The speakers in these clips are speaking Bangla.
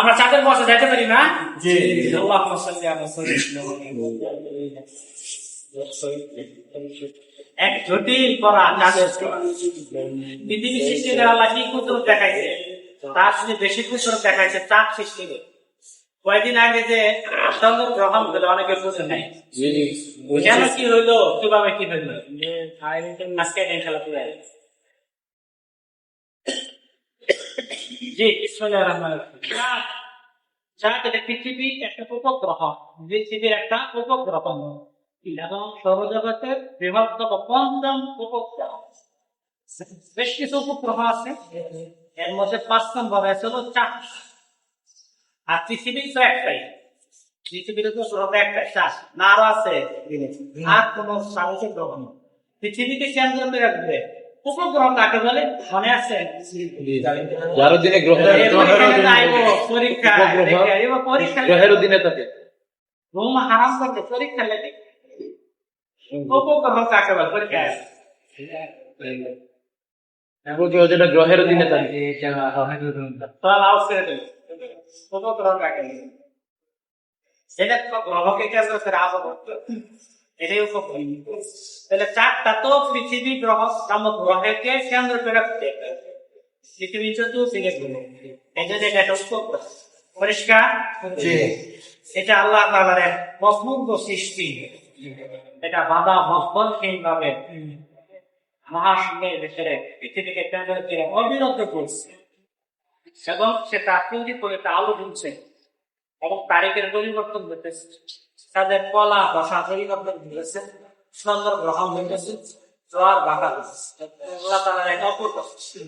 আমরা চাঁদের বসে যেতে পারি না? জি। আল্লাহুম্মা সাল্লি আলা সাইয়্যিদিনা এক জটিল করা কাজের পৃথিবী সৃষ্টিতে আল্লাহ কি কুদরত দেখাইছে, তার সাথে বেশি কুদরত দেখাইছে চাঁদ সৃষ্টিতে। কয়েকদিন আগে যে চন্দ্র গ্রহণ হলো অনেকে বুঝে নাই কেন কি হইলো, কিভাবে কি হইলো, আজকে খেলা করে জি বিসমিল্লাহির রহমানির রহিম। চাঁদ এটা পৃথিবী একটা উপগ্রহ, পৃথিবীর একটা উপগ্রহ এবং সৌরজগতের বৃহত্তম পঞ্চম উপগ্রহ। বেশ কিছু উপগ্রহ আছে, এর মধ্যে ৫ নম্বর হলো চাঁদ। আর পৃথিবী তো একটাই, পৃথিবীর তো গ্রহ একটাই, চাঁদ না আরো আছে আর কোন সাহসিক গ্রহ নেই। পৃথিবীকে কেন্দ্র করে রাখবে উপগ্রহ কাকে বলে মনে আছে? 12 দিনে গ্রহের দিনে থাকে ঘুম হারাম করতে পরীক্ষা লেগে উপগ্রহ কাকে বলে পরীক্ষা যেটা গ্রহের দিনে থাকে উপগ্রহ কাকে বলে? সেটা তো গ্রহকে কেন্দ্র করে এটাই উপগ্রহ। তাহলে চারটা তো পৃথিবী গ্রহ নামক গ্রহকে কেন্দ্র করে রাখতে পৃথিবী চতুর্দিকে ঘুরে, এই জন্য এটা একটা উপগ্রহ। পরিষ্কার? এটা আল্লাহ তাআলার এক অপূর্ব সৃষ্টি। এটা বাধা মস্বরহীন ভাবে মহাশূন্যের ভিতরে পৃথিবীকে কেন্দ্র করে অবিরত করছে এবং সেটা তৈরি করে আলো ঢুকছে এবং তারিখের পরিবর্তন ঘটেছে, তাদের কলা ভাষা পরিবর্তন ঘটেছে, সুন্দর গ্রহণ ঘটেছে, জোয়ার ভাষা আল্লাহ তাআলার এক অপূর্ব সৃষ্টি।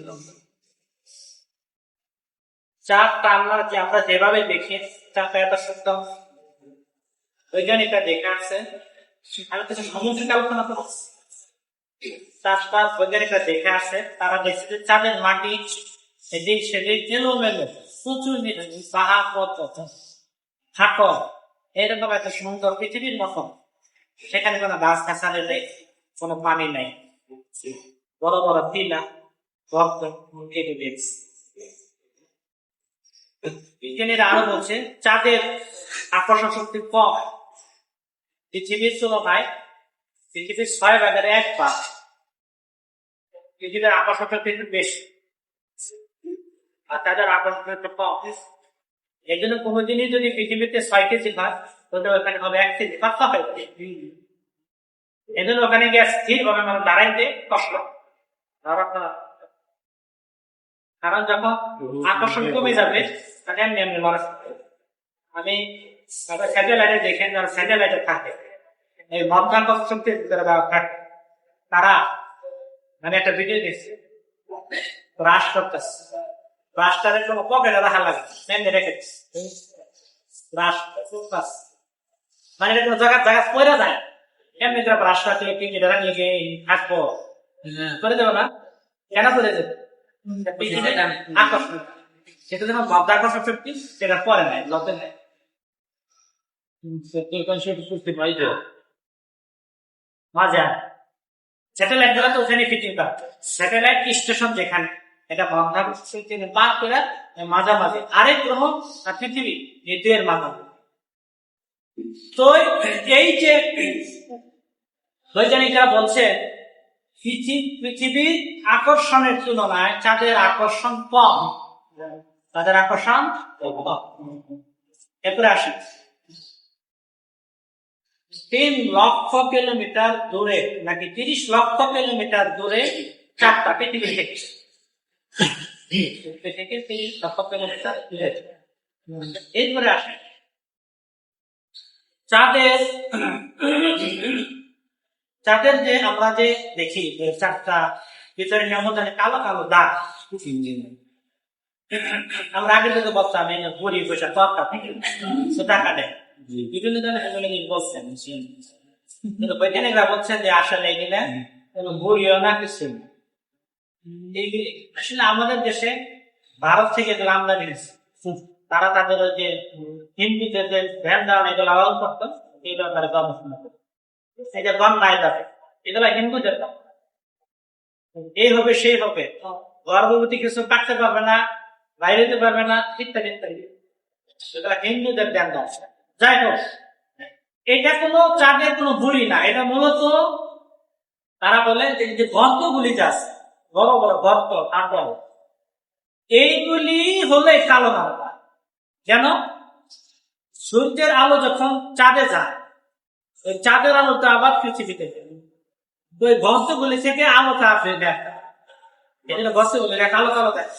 চাঁদটা আমরা যেভাবে দেখি চাঁদটা এত সত্য, বৈজ্ঞানিকরা দেখে আসছে। আমি তো সমুদ্রিক আলোচনা করছি, চাঁদটা বৈজ্ঞানিকরা দেখে আসছে। তারা দেখছে যে চাঁদের মাটি এদিক সেদিক এলোমেলো, প্রচুর পাহাড় পর্বত থাকো এরকম একটা সুন্দর পৃথিবীর মতো। সেখানে কোনো গাছ গাছালি নেই, কোনো পানি নাই, বড় বড় টিলা গর্ত কেটে দিয়েছে। বিজ্ঞানীরা আরো বলছে চাঁদের আকর্ষণ শক্তি কম পৃথিবীর তুলনায়, পৃথিবীর 6/1 পৃথিবীর আকর্ষণ শক্তি একটু বেশি আর তাদের আকর্ষণ শক্তি কম। এই জন্য কোনোদিনই যদি পৃথিবীতে 6 কেজি হয় তাহলে ওখানে হবে 1 কেজি পাতলা হয়। এই জন্য ওখানে গিয়ে স্থির ভাবে মানে দাঁড়াইতে কষ্ট, কারণ যখন আকর্ষণ কমে যাবে তাহলে এমনি এমনি মানুষ। আমি স্যাটেলাইটে দেখেন যারা স্যাটেলাইটে থাকে এই মধ্যাকর্ষণ শক্তির ভিতরে থাকে, তারা মানে একটা ভিডিও দেখছে ব্রাশ করতেছে, ব্রাশটারে কোনো পকেটে রাখা লাগে এমনি রেখেছে, ব্রাশ মানে এটা কোনো জায়গা জায়গা পড়ে যায় এমনি করে ব্রাশটা থেকে পিঞ্জিটা নিয়ে গিয়ে থাকবো করে দেবো না, কেন করে দেবে? আকর্ষণ সেটা যখন মধ্যাকর্ষণ শক্তি সেটা পরে নেয়, লতে নেয়। মজা স্যাটেলাইট দ্বারা তো ওখানে ফিটিং করা, স্যাটেলাইট স্টেশন যেখানে এটা মধ্যাকর্ষণ শক্তি পার করে মাঝামাঝি আরেক গ্রহ আর পৃথিবী এই দুয়ের মাঝামাঝি। তো এই যে বৈজ্ঞানিকরা বলছে পৃথিবীর আকর্ষণের তুলনায় চাঁদের আকর্ষণ কম, তাদের আকর্ষণ এরপরে আসে 3 লক্ষ কিলোমিটার দূরে নাকি 30 লক্ষ কিলোমিটার দূরে চাঁদটা পৃথিবী থেকে 30 লক্ষ কিলোমিটার দূরে। এরপরে আসে চাঁদের যে আমরা যে দেখি যে চাঁদটা ভিতরে নিয়মতানে কালো কালো দাগ, আমরা আগে থেকে বলতাম ঘুরি পয়সা তরকা থেকে টাকা দেয় বিভিন্ন ধরনের বলছেন, কিন্তু বৈজ্ঞানিকরা বলছেন যে আসলে এগুলা ঘুরিও না কিছু। আসলে আমাদের দেশে ভারত থেকে এগুলো আমদানি হয়েছে, তারা তাদের ওই যে হিন্দিতে যে ভ্যান দেওয়া এগুলো আলাদা করতো, এই ব্যাপারে গবেষণা করতো। এই যে গম নাই যাবে এগুলা হিন্দুদের, এই হবে সেই হবে, গর্ভবতী কিছু কাটতে পারবে না, বাইরে যেতে পারবে না, ইত্যাদি ইত্যাদি। সেটা হিন্দুদের ধ্যান আছে। যাই হোক, এটা কোনো চাঁদের কোনো গুলি না, এটা মূলত তারা বলে যে গর্তগুলি যে আছে, বড় বড় গর্ত আটল, এইগুলি হলে কালো নামা। কেন? সূর্যের আলো যখন চাঁদে যায়, ওই চাঁদের আলোটা আবার পৃথিবীতে যায়। তো ওই গর্তগুলি থেকে আলোটা আসবে দেখা, এই জন্য গর্তগুলি কালো কালো দেয়।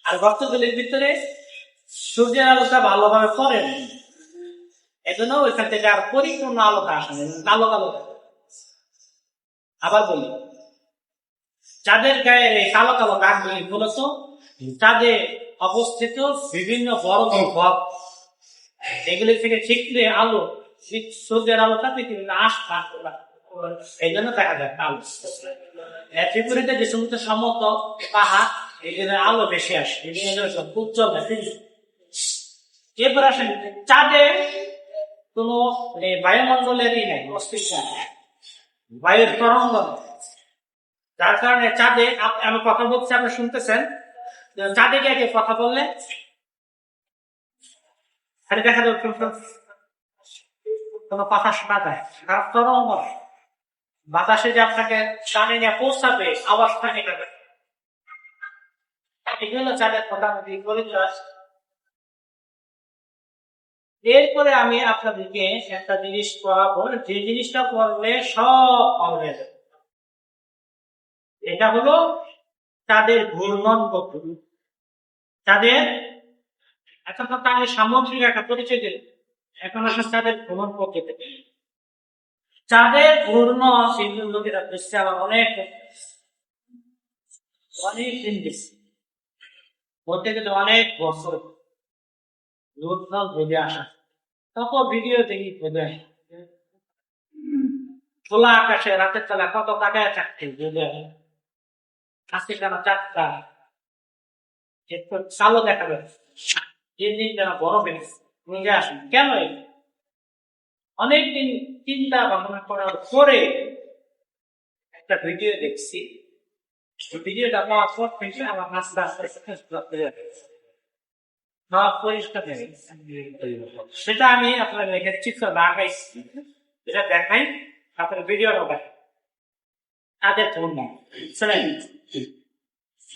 আর গর্তগুলির ভিতরে সূর্যের আলোটা ভালোভাবে পড়ে না, এই জন্য ওইখান থেকে আর পরিপূর্ণ আলোটা আসে না, কালো কালো দেয়। আবার বলি, চাঁদের গায়ে এই কালো কালো দাগগুলি মূলত চাঁদে অবস্থিত বিভিন্ন বড় বড় গ্রহ, এগুলি থেকে ঠিকরে আলো, সূর্যের আলোটা পৃথিবীতে আসতে এই জন্য দেখা যায় আলো। ত্রিপুরীতে যে সমস্ত সমতল পাহাড়, এই জন্য আলো বেশি আসে, এই জন্য উজ্জ্বল থাকে। এরপর আসেন চাঁদে কোন বায়ুমণ্ডলেরই নেই অস্তিত্ব, বায়ুর তরঙ্গ, যার কারণে চাঁদে আমি কথা বলছি, আপনি শুনতেছেন, চাঁদে গিয়ে কথা বললে দেখা যাবে কোনো কথা শোনা যায়, কারণ তরঙ্গ বাতাসে যে আপনাকে টানে নিয়ে পৌঁছাবে, আওয়াজটা নেবে। এগুলো চাঁদের মোটামুটি গরিব। এরপরে আমি আপনাদেরকে একটা জিনিস পড়াবো, যে জিনিসটা পড়লে সব পাওয়া যাবে। এটা হলো তাদের ঘূর্ণন পদ্ধতি। তাদের এখন তো তাদের সামগ্রিক একটা পরিচয় দিল, এখন আসলে তাদের ভ্রমণ পদ্ধতি। চাঁদের ঘূর্ণ সিন্ধু নদীরা দেখছে আবার অনেক অনেক দিন দেখছি, বলতে গেলে অনেক বছর লোকজন ভেবে আসা, তখন ভিডিও দেখি ভেবে খোলা আকাশে রাতের তলা কত টাকায় চাকরি ভেবে আসে কেন চারটা একটু কালো দেখা যাচ্ছে, দিন দিন যেন বড় বেড়েছে, বুঝে আসেন কেন? অনেকদিন চিন্তা ভাবনা করার পরে একটা ভিডিও দেখছি, ভিডিওটা পাওয়ার পর থেকে আমার নাস্তা পরিষ্কার হয়ে গেছে। সেটা আমি আপনার চিত্র লাগাইছি, এটা দেখাই, আপনার ভিডিওটা দেখাই। তাদের ধর্ম শুনেন,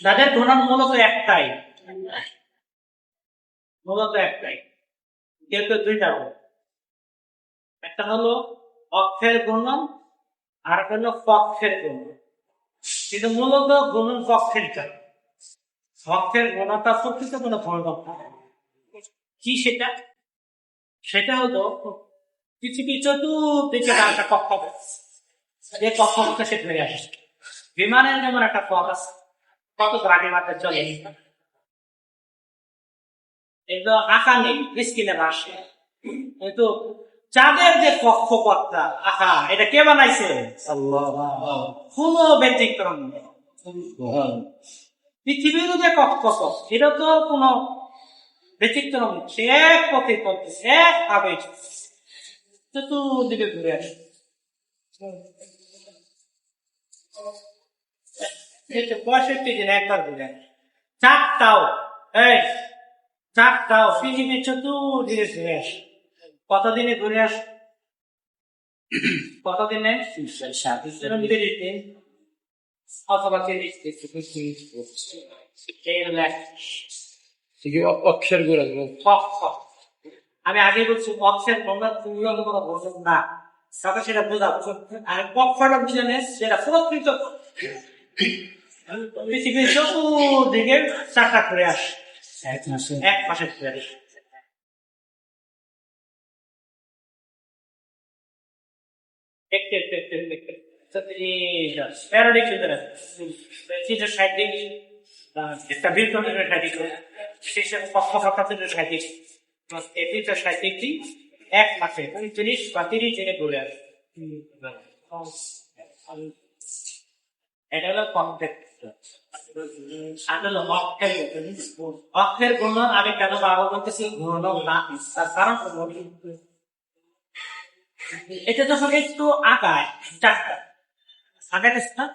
তাদের ধর্ম মূলত একটাই, মূলত একটাই, কেউ কেউ দুইটা হবে। একটা হলো অক্ষের গুণন, আর একটা হলো পক্ষের গুণন। কিন্তু মূলত গুণন পক্ষেরটা, পক্ষের গুণটা প্রকৃত কোনো ধর্ম কি সেটা? সেটা হলো পৃথিবী চতুর্দিকে একটা কক্ষ, যে কক্ষপথে সে ধরে আসে। বিমানের যেমন একটা পথ আছে, কত গাড়ি মাঠে চলে, এগুলো আঁকা নেই, স্ক্রিনে আসে। কিন্তু চাঁদের যে কক্ষপথটা আঁকা, এটা কে বানাইছে? কোন ব্যতিক্রম নেই। পৃথিবীর যে কক্ষপথ, এটা তো কোনো ব্যতিক্রম নেই, সে এক পথে করতেছে, এক ভাবে চতুর্দিকে ঘুরে আসে। পঁয়ষট্টি দিন একবার ঘুরে আসে। চারটাও চারটাও পৃথিবীর চতুর্দিকে ঘুরে আসে। কতদিনে ঘুরে আসে? কতদিনে? 30 দিন অথবা 30 দিন। অক্ষর গুলো আমি আগে বলছি অক্ষের বোঝেন না, সাথে সেটা বোঝাবো। আর পক্ষটা বুঝে নেন, সেটা প্রকৃত পৃথিবীর চতুর্দিকে চাকা করে আসে, এক মাসে ঘুরে আসে। একটা বিজ্ঞান সাহিত্যিকটি এক মাসে 29 বা 30 দিনে ঘুরে আসে। এটা হলো অক্ষের গুণন। আমি কেন বাবা বলতেছি গুণন না, তার কারণ এটা যখন একটু আঁকায় চারটা আঁকায় না,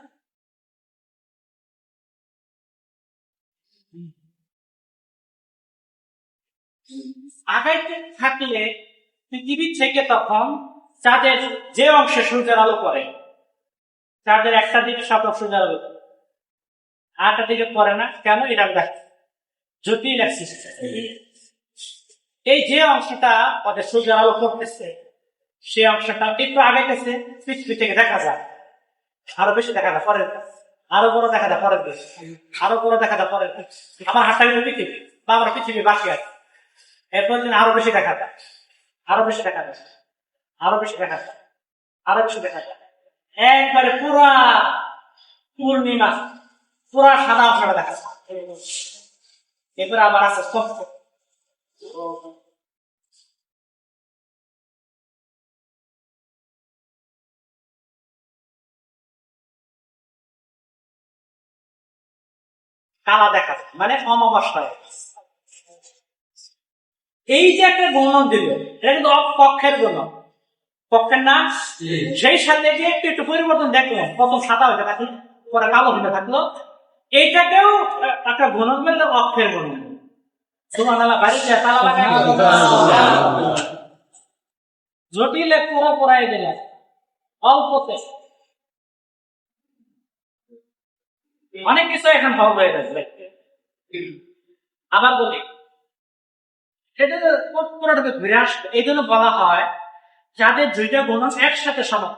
আগাইতে থাকলে পৃথিবী থেকে তখন চাঁদের যে অংশে সূর্যের আলো পড়ে, চাঁদের একটা দিকে সব সূর্যের আলো পড়ে, আরেকটা দিকে পড়ে না কেন, এটা দেখ জটিল এক system। এই যে অংশটা ওদের সূর্যের আলো পড়তেছে সেই অংশটা একটু আগে গেছে, পৃথিবী থেকে দেখা যায়, আরো বেশি দেখা যায় পরের দেশ, আরো বড় দেখা যায় পরের দেশ, আরো বড় দেখা যায় পরের দেশ। আমার হাতটা কিন্তু পৃথিবী বা আমার পৃথিবী বাকি আছে, এরপর দিন আরো বেশি দেখা যায়, আরো বেশি দেখা যায়, আরো বেশি দেখা যায়, আরো বেশি দেখা যায়, একবারে পুরা পূর্ণিমা, পুরা সাদা অংশটা দেখা যায়। এরপরে আবার আছে স্পষ্ট, কালা দেখা যায়, মানে অমাবস্যায়। এই যে একটা গণন দিল, এটা কিন্তু পক্ষের গণন, পক্ষের না, সেই সাথে যে একটু একটু পরিবর্তন দেখলো, প্রথম সাদা হইতে থাকলো, পরে কালো হইতে থাকলো, এইটাকেও একটা গণন করলে অক্ষের গণন। জটিলে পুরো পড়াই দিলেন অল্পতে, অনেক কিছু এখন সহজ হয়ে যাবে। আবার বলি, এটা পুরোটাকে ঘুরে আসবে, এই জন্য বলা হয় যাদের দুইটা গুণন একসাথে সমান,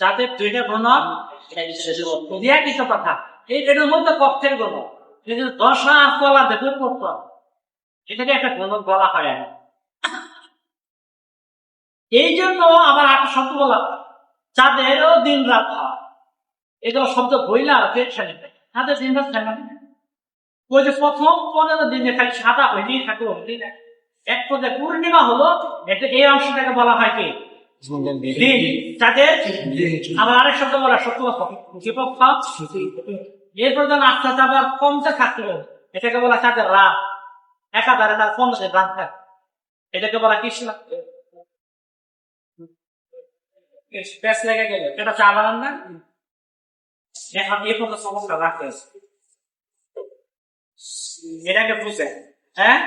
যাদের দুইটা গুণন একই কথা, এটার মধ্যে পক্ষের গুণন, কিন্তু দশা আর কলা দেখে পড়তে হবে, এটাকে একটা গুণন বলা হয়। এই জন্য আমার একটা শব্দ বলা হয়, যাদেরও দিন রাত হয়, এগুলো শব্দ বইলা টেনশনে তাদের দিন রাত থাকে না। ওই যে প্রথম 15 দিনে খালি সাদা হইলেই থাকলো, এক পর্যায়ে পূর্ণিমা হলো, এটা এই অংশটাকে বলা হয় কি দিন, যাদের আবার আরেক শব্দ বলা শত্রুপক্ষ, এরপর যখন আস্তে আস্তে আবার কমতে থাকলো, এটাকে বলা চাঁদের রাত, একাধারে তার 15 রাত থাকে, এটাকে বলা কৃষ্ণ। লেগে গেল, এটা চালান না, এখন এই পর্যন্ত সমস্যা রাখতে এটাকে বুঝে, হ্যাঁ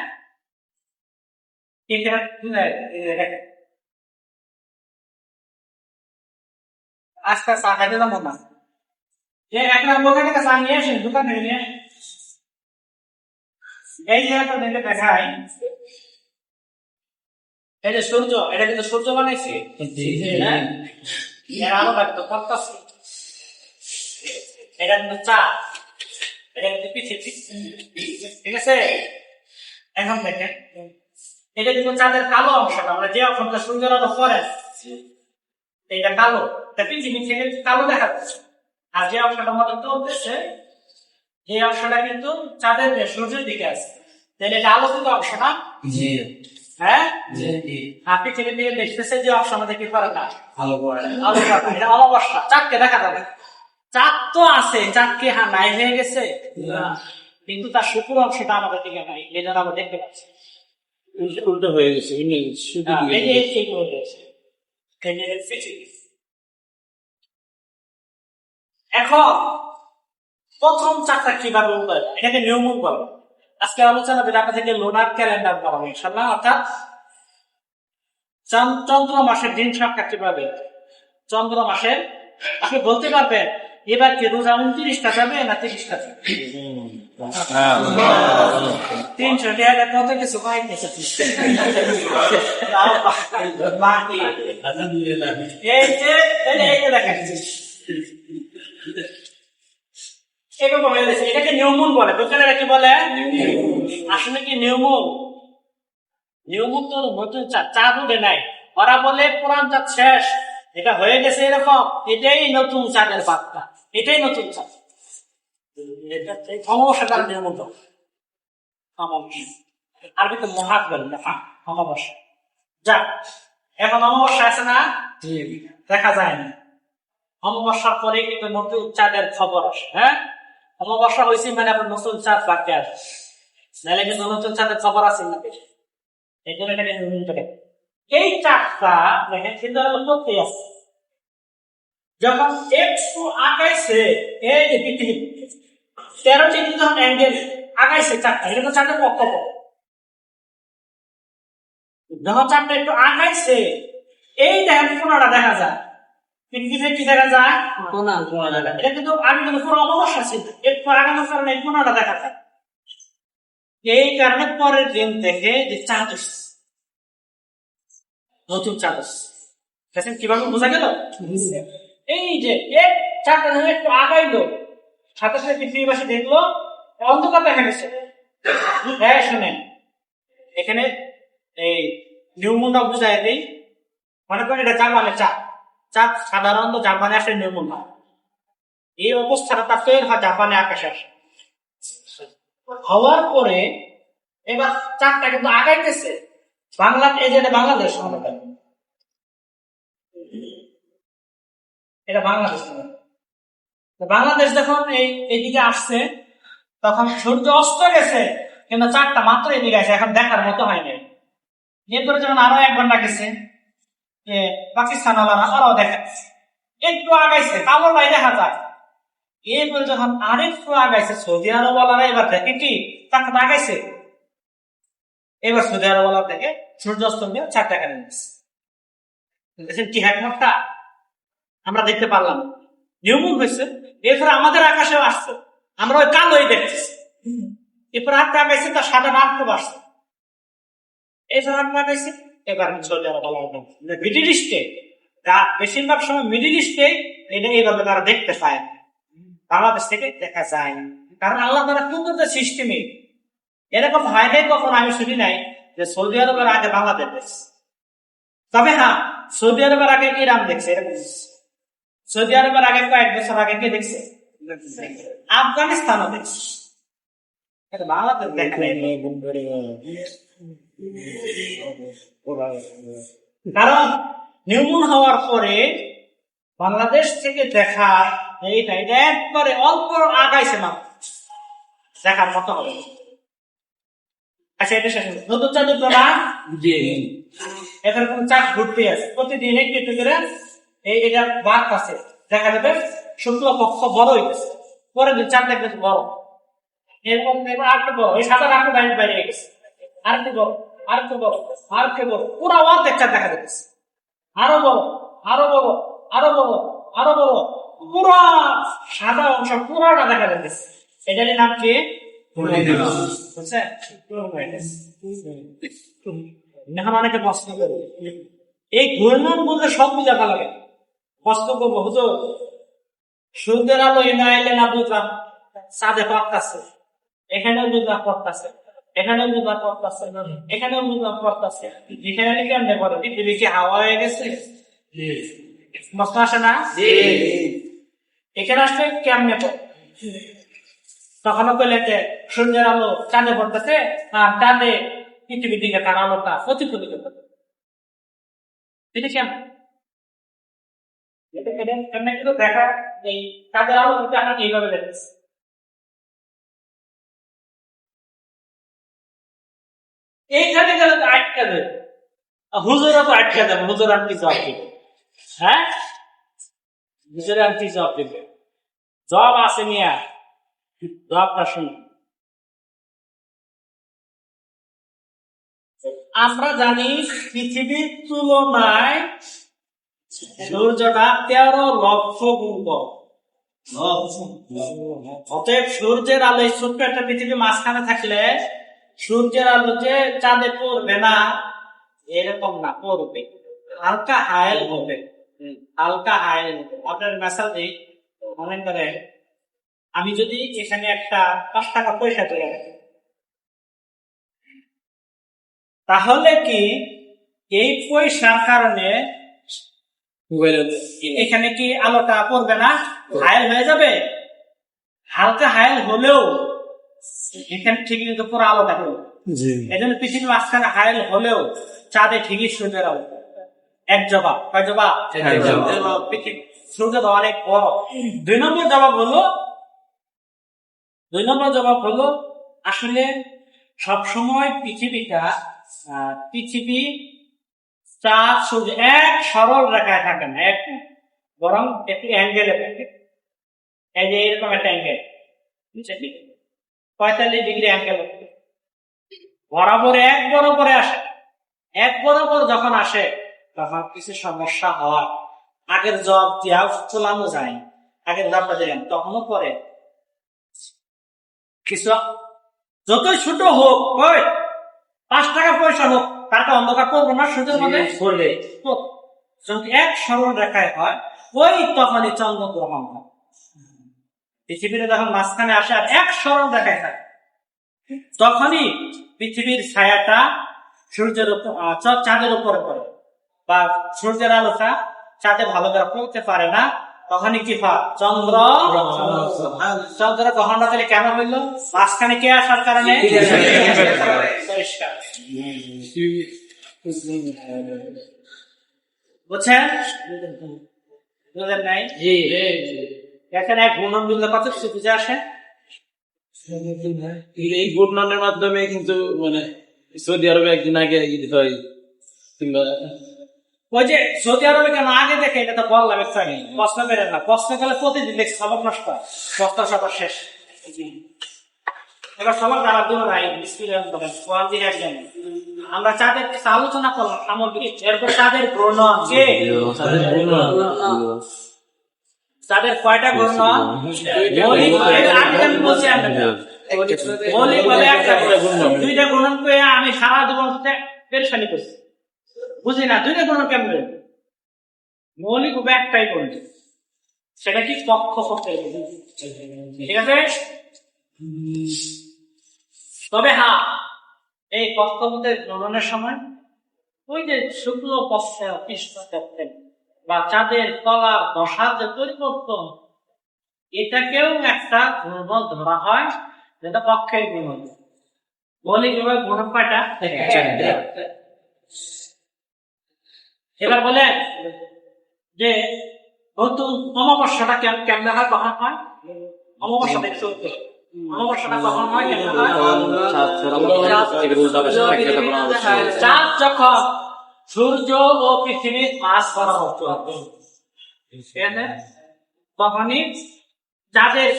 আস্তে আস্তে খাইতে যাবো না, একটা দোকানে চা নিয়ে আসেন, দোকান থেকে নিয়ে এই জায়গাটা দেখে দেখাই, এটা সূর্য, এটা কিন্তু সূর্য বানাইছে, আলো লাগতো পড়তাছে, এটা কিন্তু চা, এটা কিন্তু পৃথিবী, ঠিক আছে। এখন দেখেন, এটা কিন্তু চাঁদের কালো অংশটা, আমরা যে অংশটা সূর্যের আলো পড়ে এটা কালো, পৃথিবী থেকে কালো দেখা যাচ্ছে, আর যে অংশটা মতো চলতেছে এই অংশটা কিন্তু চাঁদের সূর্যের দিকে আছে, তাহলে এটা আলোকিত অংশ না, হ্যাঁ, আর পৃথিবী থেকে দেখতেছে যে অংশ আমাদের কি করে না, এটা অমাবস্যা, চাঁদকে দেখা যাবে, চাঁদ তো আছে, চাঁদকে নাই হয়ে গেছে, কিন্তু তার শুক্র অংশটা আমাদের দিকে নাই, এই জন্য আমরা দেখতে পাচ্ছি উল্টো হয়ে গেছে। এখন প্রথম চারটা কিভাবে উঠবে, এটাকে নিয়মন বলে। আজকে আলোচনা বিরাট থেকে লোনার ক্যালেন্ডার বলা হবে ইনশাল্লাহ, অর্থাৎ চন্দ্র মাসের দিন সংখ্যা কিভাবে, চন্দ্র মাসের আপনি বলতে পারবেন এবার কি রোজা 29টা যাবে না 30টা যাবে, 300 টাকা কত কিছু পাই নিছে, এই যে দেখেন এরকম হয়ে গেছে, এটাকে নিয়মন বলে, দোকানেরা কি বলে, আসলে কি নিয়মন, নিয়মন তো নতুন চাঁদ উঠে নাই, ওরা বলে পুরান চাঁদ শেষ, এটা হয়ে গেছে এরকম, এটাই নতুন চাঁদের বার্তা, এটাই নতুন চাঁদ, অমাবস্যা নিয়মন আরবিতে মহাক বলে অমাবস্যা। যাক, এখন অমাবস্যা আছে না, দেখা যায় না, অমাবস্যার পরে কিন্তু নতুন চাঁদের খবর আসে, হ্যাঁ, অমাবস্যা হয়েছে মানে আপনার নতুন চাঁদ বাড়তে আসে, নাহলে কিন্তু নতুন চাঁদের খবর আছে না, এই জন্য এটাকে এই চাঁদটা দেখেন কিন্তু করতেই আছে, যখন একটু আগাইছে এই যে পৃথিবী 13 ডিগ্রি যখন অ্যাঙ্গেল আগাইছে চাঁদটা, এটা তো চাঁদের পক্ষ, যখন চাঁদটা একটু আগাইছে, এই দেখেন কোনাটা দেখা যায়, পৃথিবীতে কি দেখা যায়, কোনা এটা কিন্তু আগে কিন্তু পুরো অমাবস্যা ছিল, একটু আগানোর কারণে এই কোনাটা দেখা যায়। এই কারণে পরের দিন থেকে যে চাঁদ এসছে, নতুন চাঁদ এসছে। দেখেন কিভাবে বোঝা গেল? এই যে এক চাঁদটা যখন একটু আগাইলো, সাথে সাথে পৃথিবীবাসী দেখলো অন্ধকার দেখা গেছে। হ্যাঁ শুনেন, এখানে এই নিউমুনটা বুঝাই দিই। মনে করেন এটা জার্মানের চাঁদ, চাঁদ সাধারণত জার্মানে আসে নিউমুন হয়। এই অবস্থাটা তার তৈরি হয় জাপানে আকাশে আসে। হওয়ার পরে এবার চাঁদটা কিন্তু আগাইতেছে এই যে এটা বাংলাদেশ, এটা বাংলাদেশ। বাংলাদেশ যখন এইদিকে আসছে, তখন সূর্য অস্ত গেছে, কিন্তু চাঁদটা মাত্র এদিকে আছে, এখন দেখার মতো হয়নি। এরপরে যখন আরো 1 ঘন্টা গেছে, পাকিস্তান আরো দেখা একটু আগাইছে, কালোটাই দেখা যায়। এরপরে যখন আরেকটু আগাইছে, সৌদি আরব এবার দেখে কি চাঁদটা আগাইছে, এবার সৌদি আরব থেকে সূর্যাস্ত নিয়ে চারটা কেন নিচ্ছে। কি হ্যাকমতটা আমরা দেখতে পারলাম, নিয়মন হয়েছে। এরপরে আমাদের আকাশেও আসছে, আমরা ওই কালোই দেখতেছি। এরপর আটটা আগাইছে, তার সাদা আটটা আসছে, এরপর আটটা আগাইছে। এবার সৌদি আরব মিডিল ইস্টে, বেশিরভাগ সময় মিডিল ইস্টে এটা এইভাবে তারা দেখতে পায়, বাংলাদেশ থেকে দেখা যায় না। কারণ আল্লাহ তারা সুন্দর সিস্টেমে এরকম হয় নাই, কখন আমি শুনি নাই যে সৌদি আরবের আগে বাংলাদেশ দেখছে। তবে হ্যাঁ, সৌদি আরবের আগে ইরান দেখছে, এরকম। সৌদি আরবের আগে কয়েক বছর আগে কে দেখছে? আফগানিস্তানও দেখছে, বাংলাদেশ দেখে। কারণ নিউমন হওয়ার পরে বাংলাদেশ থেকে দেখা এইটা একবারে অল্প আগাইছে, মানুষ দেখার মতো হবে। আচ্ছা, এটা শেষ নতুন চাঁদ উঠলো না, এখানে কোন চাঁদ ঘুরতে আছে, প্রতিদিন একটু একটু করে এটা বাদ আছে, দেখা যাবে শুক্ল পক্ষ বড় হইতেছে, পরের দিন চাঁদ দেখবে বড়, এরকম আরেকটু বড়, এই সাদা আরেকটু বাইরে গেছে, আরেকটু বড়, আরেকটু বড়, আরেকটু বড়, পুরো অর্ধেক চাঁদ দেখা যাচ্ছে, আরো বড়, আরো বড়, আরো বড়, আরো বড়, পুরো সাদা অংশ পুরোটা দেখা যাচ্ছে। এটার নাম কি? অনেকে প্রশ্ন করে এই ঘূর্ণন বলতে সব বুঝা ভালো লাগে, প্রশ্ন করবো হুজুর সূর্যের আলো এনে আইলে না বুঝলাম চাঁদে পড়তেছে, এখানেও বুঝলাম পড়তেছে, এখানেও বুঝলাম পড়তেছে, এখানেও বুঝলাম পড়তেছে, এখানে কেমনে পড়ে? পৃথিবী কি হাওয়া হয়ে গেছে? প্রশ্ন আসে না? এখানে আসলে কেমনে পড়ে? তখন বলে যে সূর্যের আলো চাঁদে পড়তেছে, আর চাঁদে পৃথিবীর দিকে তার আলোটা প্রতিফলিত করে। এটা কেমন? কিন্তু দেখা এই চাঁদের আলো কিন্তু আমরা এইভাবে দেখতেছি। এইখানে গেলে তো আটকা দেবে, হুজুরা তো আটকা দেবে, হুজুর আর কি জবাব দিবে? হ্যাঁ, হুজুর আর কি জবাব দিবে? জবাব আছে মিয়া, জবাবটা শুনুন। আমরা জানি পৃথিবীর তুলনায় সূর্যটা 13 লক্ষ গুণ বড়। অতএব সূর্যের আলো ছোট্ট একটা পৃথিবী মাঝখানে থাকলে সূর্যের আলো যে চাঁদে পড়বে না এরকম না, পড়বে, হালকা হায়েল হবে, হালকা হায়েল হবে। আপনার মেসাল দিই, মনে করেন আমি যদি এখানে একটা 5 টাকা পয়সা তুলে রাখি, তাহলে কি এই পয়সার কারণে এখানে কি আলোটা পড়বে না, হায়েল হয়ে যাবে? হালকা হায়েল হলেও এখানে ঠিকই কিন্তু পুরো আলোটা পড়বে। এই জন্য পৃথিবীর মাঝখানে হায়েল হলেও চাঁদে ঠিকই সূর্যের আলো। এক জবাব, কয় জবাব? সূর্য অনেক বড়। 2 নম্বর জবাব হলো আসলে সবসময় পৃথিবী চাঁদ সূর্য এক সরল রেখায় থাকে না, এক বরং একটি অ্যাঙ্গেলে থাকে। এই যে এরকম একটা অ্যাঙ্গেল, 45 ডিগ্রি অ্যাঙ্গেল বরাবর এক বরাবরে আসে, এক বরাবর যখন আসে তখন কিছু সমস্যা হওয়ার আগের জব দিয়া চলানো যায়, আগের জবটা দিলেন তখনও পরে কিছু যতই ছোট হোক, ওই 5 টাকা পয়সা হোক, তাকে অন্ধকার করবো না সুযোগ মধ্যে করলে যদি এক সরল রেখায় হয়, ওই তখনই চন্দ্রগ্রহণ হয়। পৃথিবীতে যখন মাঝখানে আসে আর এক সরল রেখায় হয়, তখনই পৃথিবীর ছায়াটা সূর্যের উপর চাঁদের উপরে পড়ে, বা সূর্যের আলোটা চাঁদে ভালো করে পড়তে পারে না, তখনই কি হয় চন্দ্র গ্রহণটা তাহলে কেন হইল? মাঝখানে কে আসার কারণে। পরিষ্কার বুঝছেন? বুঝলেন নাই? এখানে এক গুণন দিলে কত কিছু বুঝে আসে। এই ঘূর্ণনের মাধ্যমে কিন্তু মানে সৌদি আরবে একদিন আগে দিতে হয়, কিংবা ওই যে সৌদি আরবে কেন আগে দেখে, এটা তো বললাম একটু আগে, প্রশ্ন বেড়ে না, প্রশ্ন গেলে প্রতিদিন দেখছি সবক নষ্ট হয়, সপ্তাহ সবার শেষ। এবার সবার যারা দূর নাই একজন, আমরা চাঁদের আলোচনা করলাম সামগ্রিক, এরপর চাঁদের গ্রহণ কে, চাঁদের কয়টা গ্রহণ, দুইটা গ্রহণ পেয়ে আমি সারা জীবন পেরেশানি করছি, বুঝি না দুইটা গ্রহণ কেমন। মৌলিক উপায় একটাই বলছে, সেটা কি কক্ষপথের, ঠিক আছে। তবে হ্যাঁ, এই কক্ষপথের ভ্রমণের সময় ওই যে শুক্ল পক্ষে কৃষ্ণ পক্ষে বা চাঁদের তলা দশার যে পরিবর্তন, এটাকেও একটা গুণবল ধরা হয়, যেটা পক্ষের গুণবল। মৌলিক ভাবে গুণক কয়টা? এবার বলে যে নতুন অমাবস্যাটা কেমন হয়, কখন হয় অমাবস্যা? দেখছো অমাবস্যাটা কখন হয়, কেমন হয়? চাঁদ যখন সূর্য ও পৃথিবীর মাঝ বরাবর চলবে, তখনই চাঁদের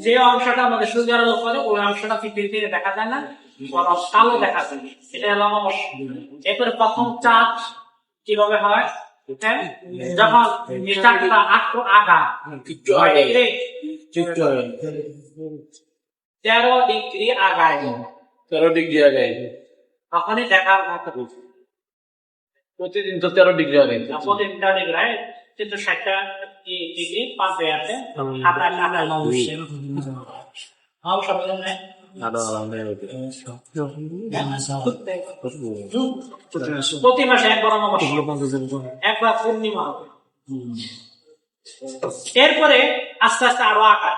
যে অংশটা আমাদের সূর্যের আলো করে, ওই অংশটা পৃথিবীতে দেখা যায় না, কালো দেখা যায়, এটা হলো অমাবস্যা। এরপরে প্রথম চাঁদ কিভাবে হয়, যখন চাঁদটা একটু আগা 13 ডিগ্রি আগায়, 13 ডিগ্রি আগে, তখনই দেখার মতো। প্রতিদিন তো 13 ডিগ্রি আগে, প্রতিদিন 13 ডিগ্রি, কিন্তু 60টা ডিগ্রি পাবে আছে। প্রতি মাসে একবার অমাবস্যা, একবার পূর্ণিমা হবে। এরপরে আস্তে আস্তে আরো আকার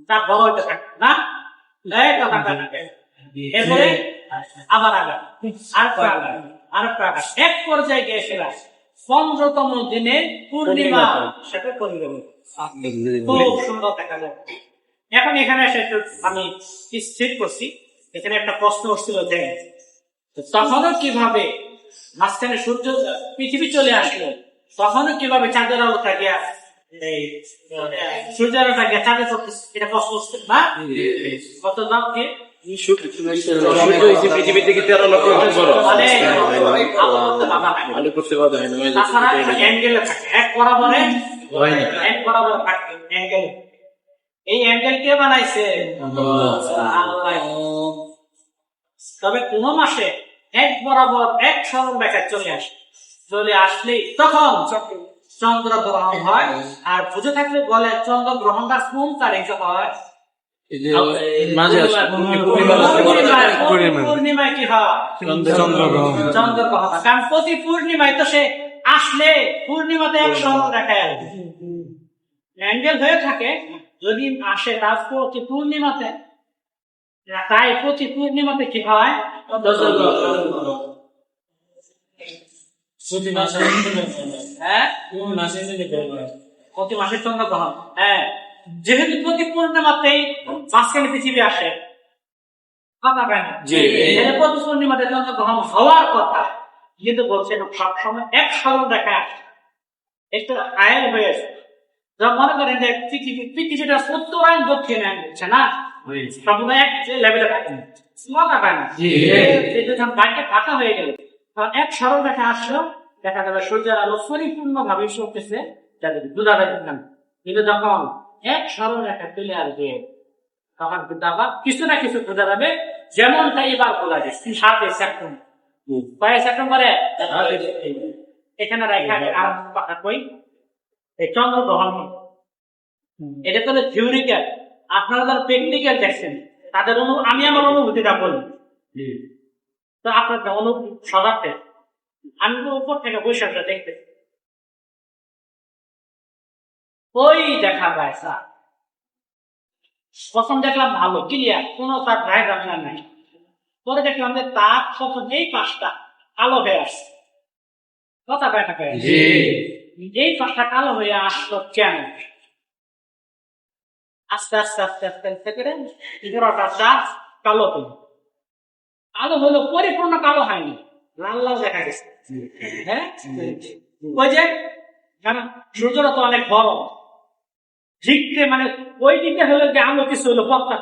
তার বড় হইতে থাকে না, এরপরে আবার আগার, আরেকটা আগার, এক পর্যায়ে গিয়ে ফেরা 15তম দিনে পূর্ণিমা, সেটা করবে খুব সুন্দর দেখা যায়। এখন এখানে এসে আমি স্থির করছি, এখানে একটা প্রশ্ন উঠছিল যে তখনও কিভাবে মাঝখানে সূর্য পৃথিবী চলে আসলো, তখনও কিভাবে চাঁদের আলো থাকিয়া এই সূর্যের আলো থাকিয়া চাঁদে পড়তেছে, এটা প্রশ্ন উঠছে না? কত নাম কি পৃথিবী থেকে 13 লক্ষ বড় আলো করতে পারবে না, তাছাড়া অ্যাঙ্গেলে থাকে, এক বরাবরে এক বরাবর থাকে অ্যাঙ্গেল। এই অ্যাঙ্গেল কে বানাইছে? আল্লাহ। তবে কোন মাসে এক বরাবর এক সরল রেখায় চলে আসলে তখন চন্দ্র গ্রহণ হয়। আর বুঝে থাকলে বলে চন্দ্র গ্রহণটা কোন তারিখে হয়? পূর্ণিমায় কি হয়? চন্দ্র গ্রহণ। কারণ প্রতি পূর্ণিমায় তো সে আসলে পূর্ণিমাতে এক সরল রেখায় অ্যাঙ্গেল হয়ে থাকে, যদি আসে তার প্রতি পূর্ণিমাতে, তাই প্রতি পূর্ণিমাতে কি হয়? প্রতি মাসের চন্দ্রগ্রহণ। হ্যাঁ, যেহেতু প্রতি পূর্ণিমাতেই মাঝখানে পৃথিবী আসে, প্রতি পূর্ণিমাতে চন্দ্রগ্রহণ হওয়ার কথা, কিন্তু বলছে সবসময় এক সরল দেখা একটু আয়ের হয়েছে। যখন মনে করেন যে পৃথিবীটা উত্তরায়ণ দক্ষিণে হচ্ছে না, সবসময় এক লেভেলে থাকে না, যখন বাইরে ফাঁকা হয়ে গেল এক সরল রেখা আসলো, দেখা যাবে সূর্যের আলো পরিপূর্ণ ভাবে চলতেছে, বোঝা যাবে না। কিন্তু যখন এক সরল রেখা চলে আসবে, তখন কিন্তু আবার কিছু না কিছু বোঝা যাবে, যেমনটা এবার বোঝা যাচ্ছে 7 সেপ্টেম্বর। 5 সেপ্টেম্বরে এখানে রেখা আর কই এই চন্দ্রগ্রহণ, এটা তো থিওরিক্যাল। আপনারা যারা প্র্যাকটিক্যাল দেখছেন তাদের আমি আমার অনুভূতিটা বলি, তো আপনার অনুভূতি সজাগতে আমি তো উপর থেকে বৈশাখটা দেখতে ওই দেখা যায় স্যার। প্রথম দেখলাম ভালো ক্লিয়ার, কোনো তার ডায়াগ্রাম নাই। পরে দেখলাম যে তার প্রথম এই পাঁচটা কালো হয়ে আসছে। কথা ব্যাখ্যা করে এই পাঁচটা কালো হয়ে আসলো কেন? আস্তে আস্তে আস্তে আস্তে আস্তে করে 11টা চাঁদ কালো হলো। কালো হলো, পরিপূর্ণ কালো হয়নি, লাল লাল দেখা গেছে। হ্যাঁ, ওই যে সূর্যটা তো অনেক বড়, ঝিকতে মানে ওই দিকে হলো যে আলো কিছু হলো পথটা,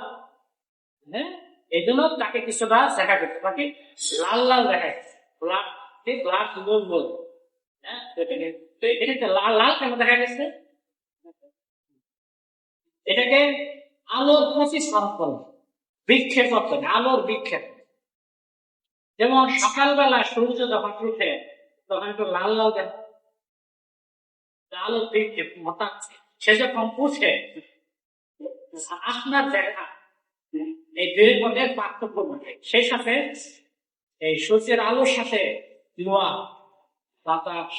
হ্যাঁ, এই জন্য তাকে কিছুটা দেখা গেছে, তাকে লাল লাল দেখা গেছে। এটাকে লাল লাল কেন দেখা গেছে? এটাকে আলোর প্রতিসরণ বলে, বিক্ষেপ বলে, আলোর বিক্ষেপ। যেমন সকালবেলা সূর্য যখন উঠে তখন একটু লাল লাল দেখা, আলোর বিক্ষেপ হঠাৎ সে যখন উঠে, আপনার দেখা এই দুই মধ্যে পার্থক্য ঘটে। সেই সাথে এই সূর্যের আলোর সাথে ধোঁয়া, বাতাস,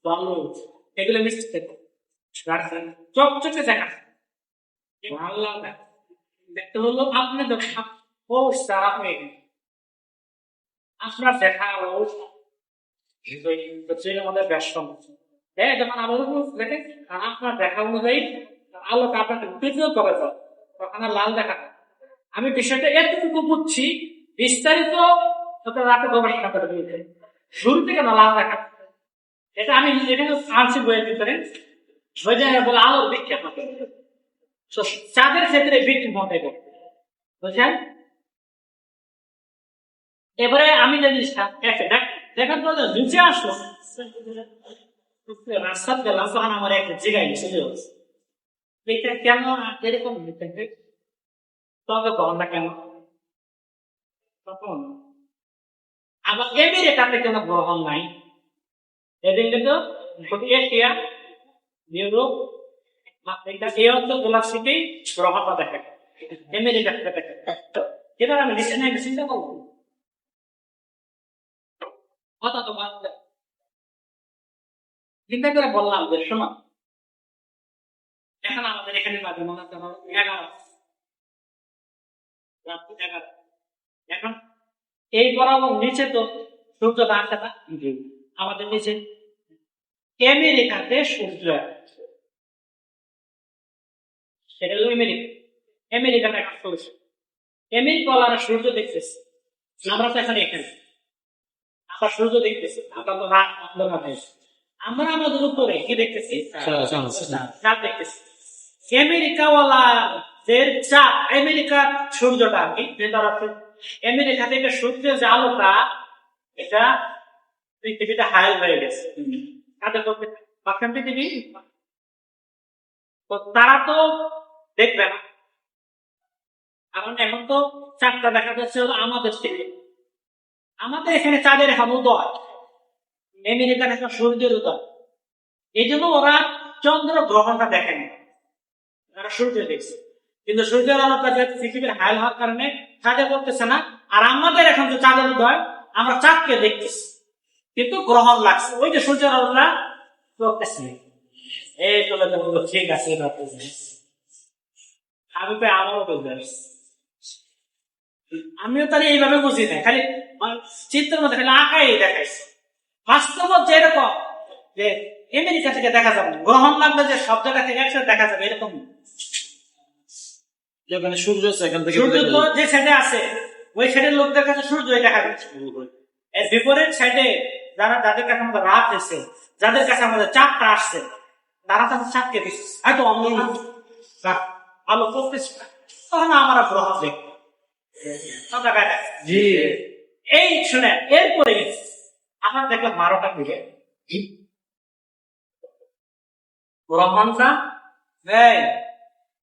বালু এগুলো মিশতে চকচকে দেখা, লাল লাল দেখা দেখতে হলো। আপনি আপনার দেখা আমাদের ব্যস্ত যখন আলো দেখে, আপনার দেখা অনুযায়ী আলোকে আপনাকে পৃথক করে তখন লাল দেখা। আমি বিষয়টা এতটুকু বুঝছি, বিস্তারিত রাতে গবেষণা করে দিয়েছে শুরু থেকে না লাল দেখা। এটা আমি এখানে আনছি বইয়ের ভিতরে, ওই জায়গায় বলে আলোর বিক্ষেপ হবে। চাঁদের ক্ষেত্রে বিক্ষেপ হতে বুঝছেন? এবারে আমি যে জিনিসটা দেখার পর নিচে আসলো, রাস্তা গেলাম, তখন আমার একটা জায়গায় এটা কেন এরকম তবে তখনটা কেন তখন আবার আমেরিকাতে কেন গ্রহণ নাই? এদিন কিন্তু এশিয়া, ইউরোপ, আফ্রিকা এই অঞ্চলগুলা থেকেই গ্রহণটা দেখা যায়, আমেরিকা থেকে দেখা যায়। এবার আমি নিচে চিন্তা করবো কথা তো চিন্তা করে বললাম যে শোনো, এখন আমাদের এখানে বাজে মনে হচ্ছে 11 রাত্রি 11। এখন এই বরাবর নিচে তো সূর্যটা আসে না, আমাদের নিচে আমেরিকাতে সূর্য, সেটা হলো আমেরিকাতে এখন চলছে। আমেরিকাওয়ালারা সূর্য দেখতেছে, আমরা তো এখন এখানে আমরা সূর্য দেখতেছি, আমরা তো রাত আমরা আমাদের উপরে কি দেখতেছি? চাঁদ দেখতেছি। আমেরিকাওয়ালাদের চাঁদ, আমেরিকার সূর্যটা আমেরিকা থেকে সূর্যের যে আলোটা, এটা পৃথিবীটা হায়াল হয়ে গেছে। কাদের করতে পাচ্ছেন পৃথিবী? তারা তো দেখবে না, কারণ এখন তো চাঁদটা দেখা যাচ্ছে আমাদের থেকে। আমাদের এখানে চাঁদের এখন উদয়, আমেরিকার এখন সূর্যের উদয়। এই জন্য ওরা চন্দ্র গ্রহণটা দেখেনি, ওরা সূর্য দেখছে। কিন্তু সূর্যের আলোটা পৃথিবীর হায়াল হওয়ার কারণে চাঁদে পড়তেছে না। আর আমাদের এখন যে চাঁদের উদয়, আমরা চাঁদকে দেখতেছি কিন্তু গ্রহণ লাগছে, ওই যে সূর্যের আলোটা পড়তেছে। এই চলে যাবো, ঠিক আছে। আমি তো আমারও বুঝতে পারছি, আমিও তাহলে এইভাবে বুঝি না, খালি চিত্রের মধ্যে খালি আঁকাই দেখাইছি। বাস্তব যেরকম যে আমেরিকা থেকে দেখা যাবে, গ্রহণ লাগবে যে সব জায়গা থেকে একসাথে দেখা যাবে এরকম। যেখানে সূর্য আছে এখান থেকে সূর্য তো যে সাইডে আছে ওই সাইডের লোকদের কাছে সূর্য দেখা যাচ্ছে। এর বিপরীত সাইডে যাদের কাছে আমাদের রাত এসে, যাদের কাছে আমাদের চাপটা আসছে, তারা তাদের চাপকে দিচ্ছে হয়তো আলো পড়তেছে, তখন আমরা গ্রহণ দেখবো। এই শুনে এরপরে আমার দেখলাম 12টা দিকে গ্রহণটা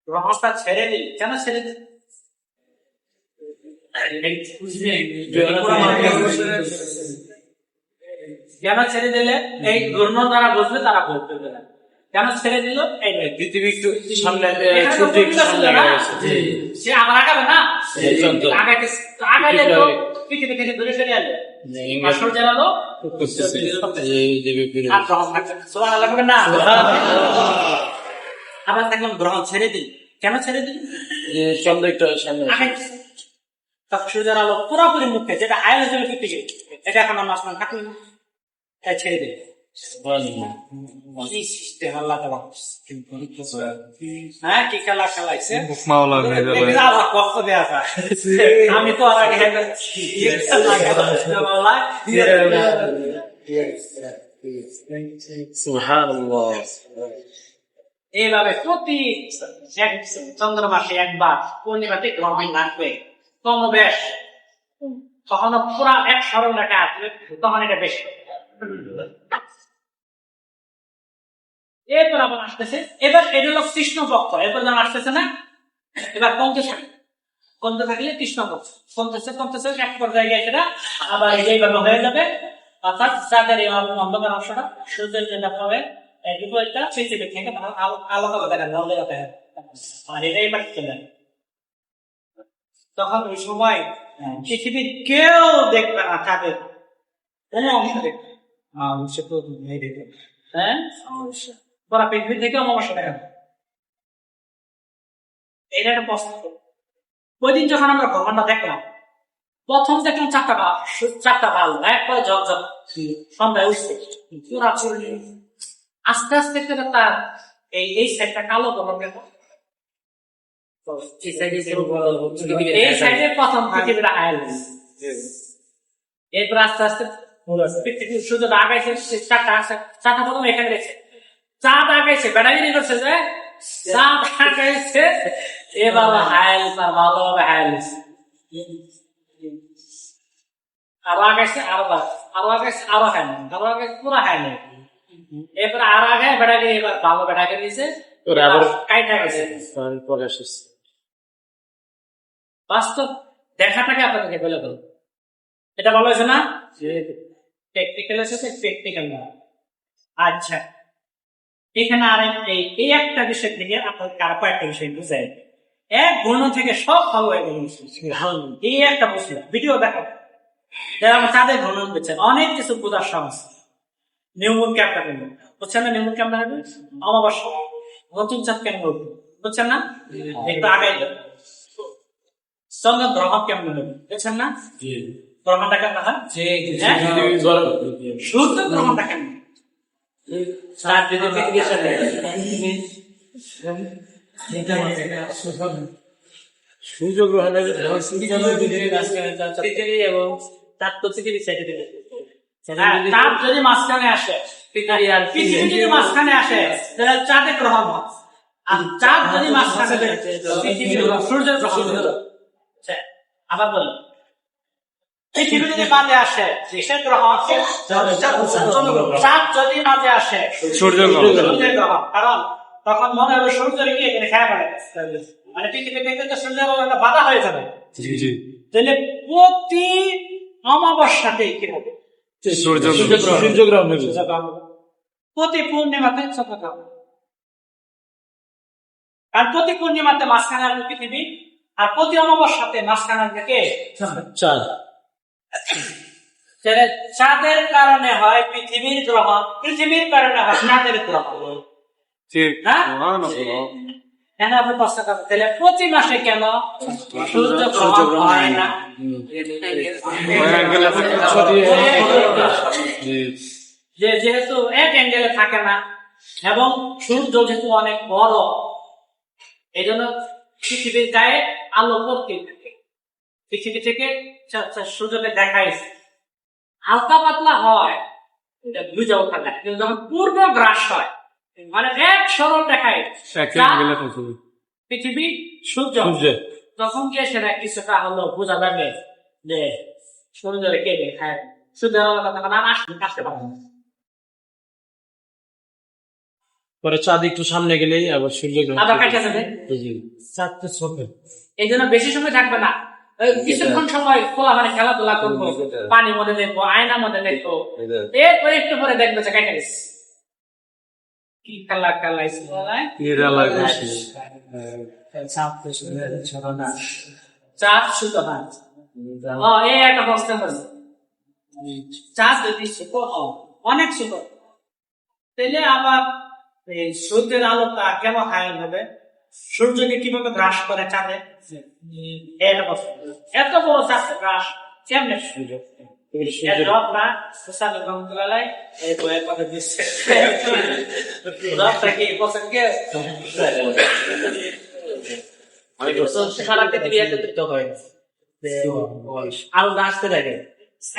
গ্রহণটা ছেড়ে দিল। কেন ছেড়ে দিল? কেন ছেড়ে দিলে? এই গ্রহণ যারা বুঝবে তারা বলতে দেবে। কেন ছেড়ে দিল? এই পৃথিবী একটু সামনে এখানে তো সূর্য একটু পৃথিবী সামনে ছিল না? গেছে। সে আবার আগাবে না? চন্দ্র। আগাইলে তো পৃথিবী থেকে দূরে সরে এলো, আর সূর্যের আলো এই দেবী ফিরে আর গ্রহণ থাকবে। সুবহানাল্লাহ বলবেন না? আবার দেখলাম গ্রহণ ছেড়ে দিল। কেন ছেড়ে দিল? চন্দ্র একটু সামনে আগাইছে। তখন সূর্যের আলো পুরোপুরি মুখে, যেটা আয়ন হিসেবে পৃথিবী, এটা এখন আমরা আসমান থাকবে না, তাই ছেড়ে দিল। কি সিস্টেম আল্লাহ তাআলা। হ্যাঁ, কি খেলা খেলাইছে। এটা আবার কষ্ট দেয়া যায়। আমি তো আর আগে সুবহানাল্লাহ। এইভাবে প্রতি চন্দ্র মাসে একবার পূর্ণিমাতে গ্রহণ লাগবে কমবেশ। কখনো পুরা এক সরল রেখা আসবে, তখন এটা বেশি। এরপর আবার আসতেছে, এবার এটা হলো কৃষ্ণ পক্ষ। এরপর যখন আসতেছে না, এবার কমতে থাকে, কমতে থাকলে কৃষ্ণ পক্ষ কমতেছে কমতেছে, এক পর্যায়ে গিয়ে সেটা আবার এইভাবে হয়ে যাবে। অর্থাৎ যাদের এই অন্ধকার অংশটা সূর্যের যেটা হবে বিপরীতটা পৃথিবী থেকে আলাদা দেখা যায়, আর এটাই বাকি চলে যায়। তখন ওই সময় পৃথিবীর কেউ দেখবে না, তাদের কোনো অংশ দেখবে। হ্যাঁ, ওরা পৃথিবী থেকে অমাবস্যা দেখা যায়। এটা একটা প্রশ্ন। ওই দিন যখন আমরা গ্রহণটা দেখলাম, প্রথম দেখলাম চারটা ভালো একবারে ঝকঝক সন্ধ্যায় উঠছে পুরা চুরি। আস্তে আস্তে করে তার এই সাইডটা কালো গ্রহণ গেল। এই সাইডে প্রথম পৃথিবীটা আয়াল, এরপর আস্তে আস্তে পৃথিবীর সূর্যটা আগাইছে। চারটা প্রথম এখানে গেছে, চাঁদ আগাইছে, বেড়াগিরি করছে যে চাঁদ আগাইছে। এবার হায়াল তার ভালোভাবে হায়াল আরো আগাইছে, আরো আগাইছে, আরো হায়াল, আরো আগাইছে, পুরো হায়াল। এরপর আরো আগে বেড়াগিরি, এবার ভালো বেড়াগিরি দিয়েছে, আবার কাইটা গেছে। প্রকাশ হচ্ছে। বাস্তব দেখাটাকে আপনাদেরকে বলে দেবো। এটা বলা হয়েছে না টেকনিক্যাল এসেছে, টেকনিক্যাল না। আচ্ছা, এখানে আর এই একটা বিষয় থেকে আপনাদের আরো কয়েকটা বিষয় বুঝাই। এক ঘূর্ণ থেকে সব ভালো হয়ে গেল। এই একটা প্রশ্ন ভিডিও দেখো, যারা আমার তাদের ঘূর্ণন করছেন, অনেক কিছু বোঝার সমস্যা। নিউমন ক্যাপটা কেন বুঝছেন না? নিউমন ক্যাপটা অমাবস্যা নতুন চাঁদ কেন বুঝছেন না? একটু আগে চন্দ্র গ্রহণ কেমন হবে বুঝছেন না? গ্রহণটা কেমন হয়? সূর্য গ্রহণটা কেমন? সূর্য গ্রহণের এবং তার তো পৃথিবীর সাইডে দেবে। চাঁদ যদি মাঝখানে আসে, পৃথিবী যদি মাঝখানে আসে, তাহলে চাঁদে গ্রহণ হয়। আর চাঁদ যদি মাঝখানে সূর্যের গ্রহণ হলো। আবার বলি, পৃথিবী যদি মাঝে আসে কিসের গ্রহণ? চাঁদ যদি মাঝে আসে সূর্যের গ্রহণ। কারণ তখন মনে হবে সূর্যের কি এখানে খেয়া পড়ে, মানে পৃথিবী থেকে সূর্যের একটা বাধা হয়ে যাবে। তাহলে প্রতি অমাবস্যাতে কি হবে? সূর্যগ্রহণ হবে। প্রতি পূর্ণিমাতে চন্দ্রগ্রহণ। আর প্রতি পূর্ণিমাতে মাঝখানে আসবে পৃথিবী, আর প্রতি অমাবস্যাতে মাঝখানে আসবে কে? চাঁদ। চাঁদের কারণে হয় পৃথিবীর গ্রহণ, পৃথিবীর কারণে হয় চাঁদের গ্রহণ। তাহলে প্রতি মাসে কেন সূর্য গ্রহণ হয় না? যেহেতু এক অ্যাঙ্গেলে থাকে না, এবং সূর্য যেহেতু অনেক বড়, এই জন্য পৃথিবীর গায়ে আলো পড়তে থাকে। পৃথিবী থেকে সূর্যকে দেখায় হালকা পাতলা হয়, বুঝে ওঠা যায়। কিন্তু যখন পূর্ব গ্রাস হয়, মানে এক সরল দেখায় পৃথিবী সূর্য, তখন গিয়ে সেটা কিছুটা হলো বোঝা যাবে যে সূর্যের কে দেখায়। শুধু তখন আর আসতে পারবো না। পরে চাঁদ একটু সামনে গেলেই আবার সূর্যগ্রহণ আবার কাছে যাবে। চাঁদটা ছোট। এই জন্য বেশি সময় থাকবে না, ওই কিছুক্ষণ সময় খোলা মানে খেলাধুলা করবো, পানির মধ্যে দেখবো, আয়নার মধ্যে দেখবো, এরপরে একটু পরে দেখবো যে কেটে গেছে। কি খেলা খেলাইছে চাঁদ শুধু না। এই একটা প্রশ্ন করছে, চাঁদ যদি ছোট হয়, অনেক ছোট, তাহলে আবার এই সূর্যের আলোটা কেন হায়ার হবে? সূর্যকে কিভাবে গ্রাস করে চাঁদে? এত বড় চাঁদ গ্রাস কেমনে সূর্য? সারা পৃথিবী একত্রিত হয় আরো আসতে থাকে।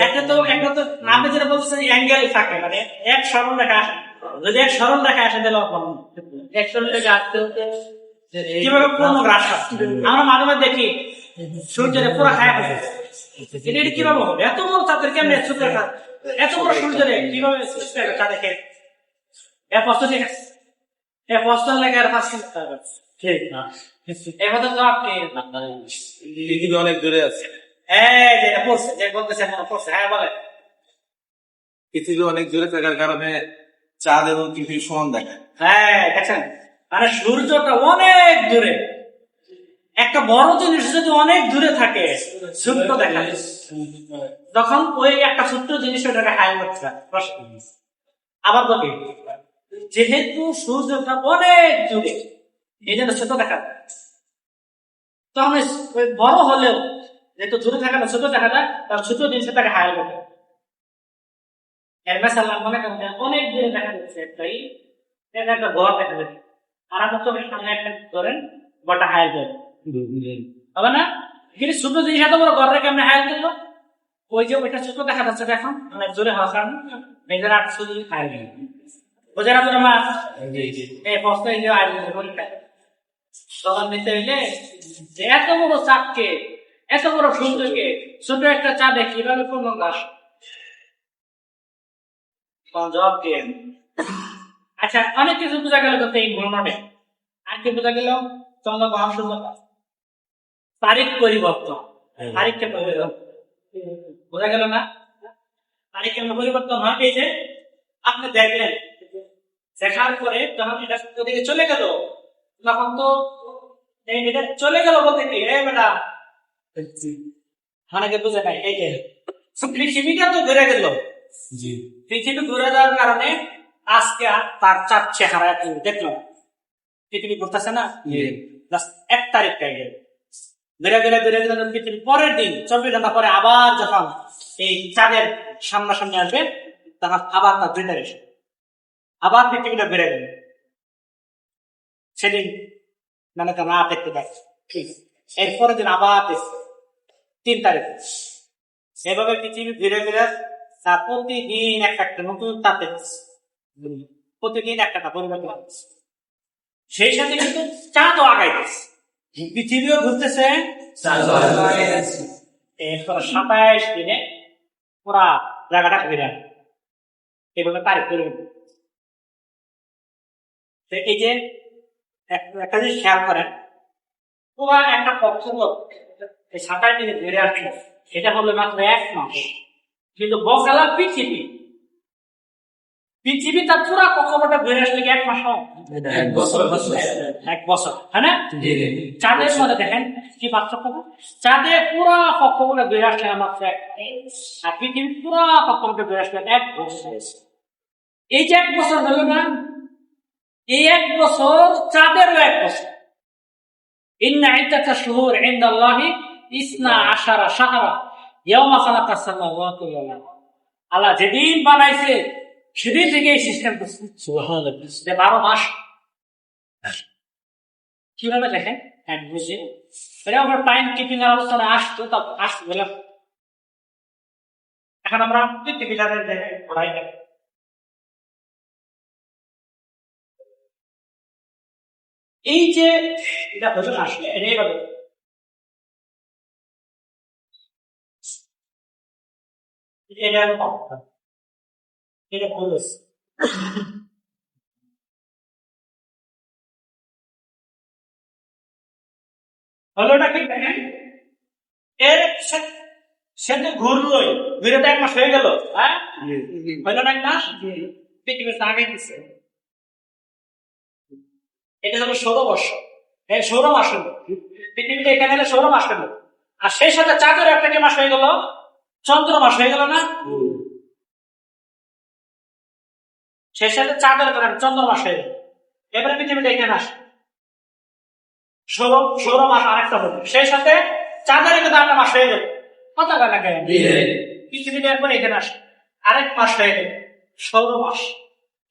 একটা তো আপনি যেটা বলছেন অ্যাঙ্গেল থাকে, মানে এক সরল রেখা আসে, যদি এক সরল রেখা আসে তাহলে এক সরল রেখা আসতে হতে কিভাবে পূর্ণ গ্রাস হয়? আমরা মাঝে মাঝে দেখি সূর্যের পুরো খায় ফেলে, এটা কিভাবে হবে? এত বড় চাঁদের কেমনে ছোট রেখা, এত বড় সূর্যের কিভাবে চাঁদে খেয়ে এ প্রশ্ন ঠিক আছে, এ প্রশ্ন লেগে আর ফাঁস ঠিক না, এবার তো আপনি পৃথিবী অনেক দূরে আছে। যেটা পড়ছে, যে বলতেছে পড়ছে, হ্যাঁ বলে পৃথিবী অনেক দূরে থাকার কারণে চাঁদ এবং পৃথিবী সমান দেখায়। হ্যাঁ দেখেন, মানে সূর্যটা অনেক দূরে, একটা বড় জিনিস যদি অনেক দূরে থাকে ছোট্ট দেখা যায়, তখন ওই একটা ছোট্ট জিনিস ওটাকে হাই করছে। আবার বলি, যেহেতু সূর্যটা অনেক দূরে এই জন্য ছোট দেখা যায়, তখন ওই বড় হলেও যেহেতু দূরে থাকে না, ছোট দেখা যায়, তার ছোট জিনিসটাকে হাই করবে। মনে করেন অনেক দূরে দেখা যাচ্ছে একটা ঘর দেখা যাচ্ছে, আর আপনার চোখের সামনে একটা ধরেন ঘরটা হায়াল করে হবে না? কিন্তু ছোট জিনিস এত বড় ঘরটা কেমন হায়াল করলো? ওই যে ওইটা ছোট দেখা যাচ্ছে এখন অনেক জোরে হওয়ার কারণে মেয়েদের আর শুধু হায়াল গেল বোঝা না তোরা মাছ এই প্রশ্ন এই যে আয়োজন পরীক্ষায় তখন নিতে হইলে এত বড় চাঁদকে, এত বড় সূর্যকে ছোট একটা চাঁদে কিভাবে পূর্ণ গাছ জবাব দিয়ে। আচ্ছা, অনেক কিছু বোঝা গেল করতে এই ভ্রমণে, আর কি বোঝা গেল? চন্দ্রগ্রহণ শূন্যতা, তারিখ পরিবর্তন, তারিখকে বোঝা গেল না? তারিখ কেমন পরিবর্তন হয়? এই যে আপনি দেখলেন, দেখার পরে যখন এটা দিকে চলে গেল, তখন তো এটা চলে গেল বলতে কি বেটা অনেকে বুঝে নাই, এই যে পৃথিবীটা তো ঘুরে গেল, পৃথিবী ঘুরে যাওয়ার কারণে আজকে তার চার চেহারা দেখলাম, পৃথিবী ঘুরতেছে না, 1 তারিখ ধীরে ধীরে ধীরে ধীরে পৃথিবী পরের দিন 24 ঘন্টা পরে আবার যখন এই চাঁদের সামনাসামনি আসবে, তখন আবার তার 2 তারিখ আবার পৃথিবীটা বেড়ে গেল, সেদিন মানে তো রাত দেখতে পাচ্ছি, এরপরের দিন আবার 3 তারিখ, এভাবে পৃথিবী ধীরে ধীরে তার প্রতিদিন একটা নতুন তাপে প্রতিদিন একটা পরিবর্তন হচ্ছে। সেই সাথে কিন্তু চাঁদও আগাইতেছে, পৃথিবীও ঘুরতেছে, 27 দিনে পুরা জায়গাটা ঘুরে এভাবে তারিখ পরিবর্তন। এই যে একটা জিনিস খেয়াল করেন, পুরা একটা কক্ষপথ এই 27 দিনে ঘুরে আসবে, সেটা হলো মাত্র 1 মাস, কিন্তু বকালা পৃথিবী তার পুরা কক্ষপথটা ঘুরে আসলে কি 1 মাস হয়? 1 বছর, হ্যাঁ না? চাঁদের মধ্যে দেখেন কি পার্থক্য, চাঁদে পুরা কক্ষপথে ঘুরে আসলে মাত্র 1 মাস, আর পৃথিবী পুরা কক্ষপথে ঘুরে আসলে 1 বছর। এই যে 1 বছর হলো না, এই 1 বছর চাঁদেরও 1 বছর। ইন্না ইদ্দাতা শুহুর ইনদাল্লাহি 12 শাহরা ইয়াওমা খালাকাস সামাওয়াতি ওয়াল আরদ। আল্লাহ যেদিন বানাইছে সেদিন থেকে এই সিস্টেম করছে, সুবহানাল্লাহ, 12 মাস। কিভাবে দেখেন? হ্যাঁ বুঝি, এটা আমরা টাইম কিপিং এর অবস্থানে আসতো, বললাম এখন আমরা পৃথিবীটাকে দেখে পড়াই না। এই যে এটা হলো আসলে এইভাবে এটা এটা ভুল হয়েছে। হলোটা ঠিক দেখেন, এর সে তো ঘুরলোই, ঘুরে তো 1 মাস হয়ে গেল, হ্যাঁ হইলো না 1 মাস, পৃথিবীতে আগে দিচ্ছে। এটা হলো 16 বর্ষ, 16 মাস হলো পৃথিবীতে, এখানে হলো 16 মাস হলো। আর সেই সাথে চাঁদের একটা কি মাস হয়ে গেল, চন্দ্র মাস হয়ে গেল না, সেই সাথে চাঁদের চন্দ্র মাস হয়ে গেল। এবারে পৃথিবীতে এখানে আসে 16 মাস আরেকটা হলো, সেই সাথে চাঁদের কিন্তু 8 মাস হয়ে গেল। কথা বলে না কেন, পৃথিবীতে একবার এখানে আসে আরেক মাস হয়ে গেল 16 মাস,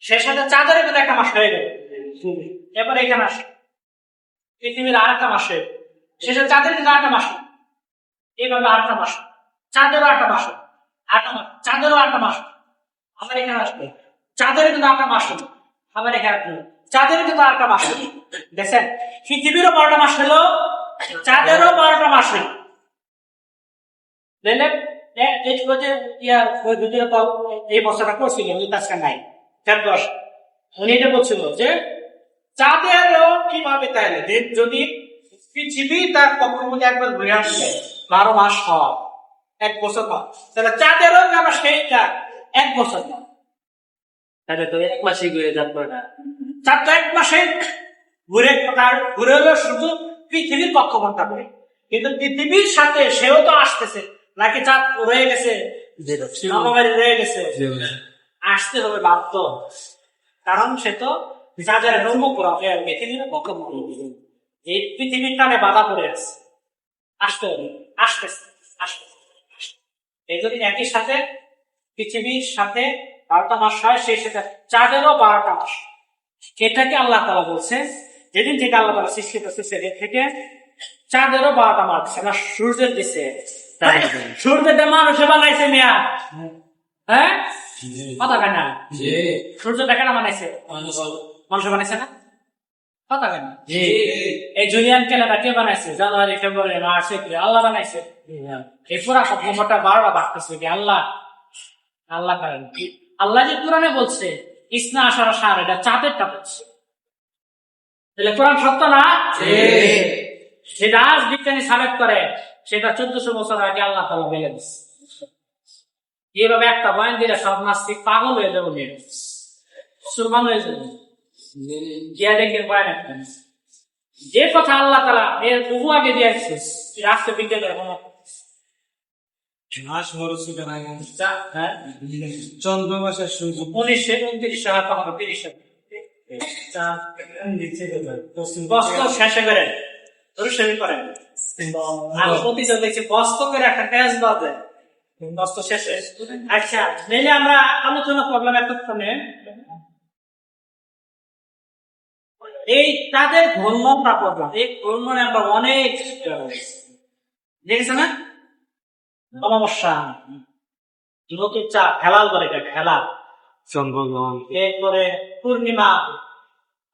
সেই সাথে চাঁদের কিন্তু 1 মাস হয়ে গেল। এবার এখানে আসে পৃথিবীর আরেকটা মাস হয়ে গেল, সেই সাথে চাঁদের কিন্তু 8 মাস, এইভাবে 8 মাস, চাঁদেরও 8 মাস, 8 মাস, চাঁদেরও 8 মাস। আমার এখানে আসবে চাঁদের কিন্তু 8 মাস হলো, আমার এখানে আসবে চাঁদের কিন্তু 8 মাস হলো। দেখছেন, পৃথিবীরও 12টা মাস হলো, চাঁদেরও 12টা মাস হলো। দেখলেন, এই বছরটা করছিল নাই, উনি এটা বলছিল যে চাঁদেরও কিভাবে তাইলে যদি পৃথিবী তার কখনো মধ্যে একবার ঘুরে আসছে 12 মাস হয়, 1 বছর হয়, তাহলে চাঁদেরও আমরা সেইটা 1 বছর হয়, তাহলে তো 1 মাসে ঘুরে যাবো না। চাঁদ তো 1 মাসে ঘুরে, ঘুরে হলো শুধু পৃথিবীর কক্ষপথটা ঘুরে, কিন্তু পৃথিবীর সাথে সেও তো আসতেছে নাকি, চাঁদ রয়ে গেছে নববাড়ি রয়ে গেছে, আসতে হবে বাধ্য, কারণ সে তো চাঁদের পৃথিবীর কক্ষপথ, এই পৃথিবীর টানে বাধা পড়ে আছে, আসতে হবে, আসতেছে আসতেছে। এই জন্য একই সাথে পৃথিবীর সাথে 12টা মাস হয়, সেই সাথে চাঁদেরও 12টা মাস। এটাকে আল্লাহ তাআলা বলছেন, যেদিন থেকে আল্লাহ তাআলা সৃষ্টি করছে সেদিন থেকে চাঁদেরও 12টা মাস না, সূর্যের দিছে, সূর্যটা মানুষে বানাইছে মিয়া, হ্যাঁ কথা কেন, সূর্য দেখা না বানাইছে, মানুষে বানাইছে না, কথা কেন, এই জুলিয়ান ক্যালেন্ডার কে বানাইছে, জানুয়ারি ফেব্রুয়ারি মার্চ এপ্রিল আল্লাহ বানাইছে, এই পুরা সব নম্বরটা 12টা বাড়তেছে কি আল্লাহ, আল্লাহ করেন। আল্লাহ যে কোরআনে বলছে ইসনা আশারা সার, এটা চাঁদেরটা বলছে, তাহলে কোরআন সত্য না, সেটা আজ বিজ্ঞানী সাবেক করে, সেটা 1400 বছর আগে আল্লাহ তাআলা বলে দিচ্ছে। এইভাবে একটা বয়ান দিলে সব নাস্তিক পাগল হয়ে যাবে, সুরমান হয়ে যাবে, গিয়া দেখেন বয়ান একটা, যে কথা আল্লাহ তাআলা এর বহু আগে দিয়ে আসছে, রাষ্ট্র বিজ্ঞানের চন্দ্র মাসের সূর্য 1929 বস্ত্র শেষে করেন, রুশনি করেন, আমি প্রতিদিন দেখছি বস্ত্র করে একটা ক্যাশ বাজে বস্ত্র শেষে। আচ্ছা, নইলে আমরা আলোচনা করলাম এতক্ষণে এই তাদের ভ্রমণটা করলাম, এই ভ্রমণে আমরা অনেক দেখেছি না, অমাবস্যা, নতুন চা হেলাল করে, হেলাল চন্দ্রগ্রহণ, এরপরে পূর্ণিমা,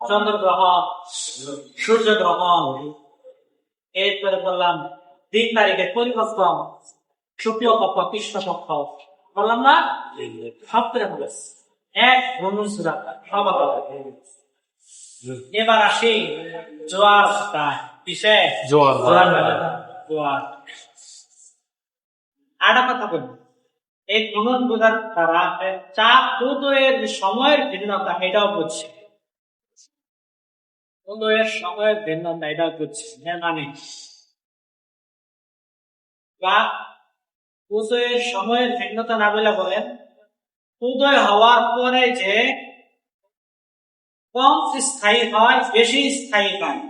চন্দ্রগ্রহণ, সূর্যগ্রহণ, এরপরে বললাম 3 তারিখে পরিবর্তন, শুক্ল পক্ষ কৃষ্ণ পক্ষ, বললাম না, সব করে বলেছে এক ভ্রমণ সুরা সব। এবার আসি জোয়ার, কিসে জোয়ার, জোয়ার। আরেকটা কথা বলবো, এই ভ্রমণ বোঝার দ্বারা চাপ উদয়ের সময়ের ভিন্নতা এটাও বুঝছে, উদয়ের সময়ের ভিন্নতা এটাও বুঝছে, মানে বা উদয়ের সময়ের ভিন্নতা না বলে বলেন, উদয় হওয়ার পরে যে কম স্থায়ী হয় বেশি স্থায়ী হয়,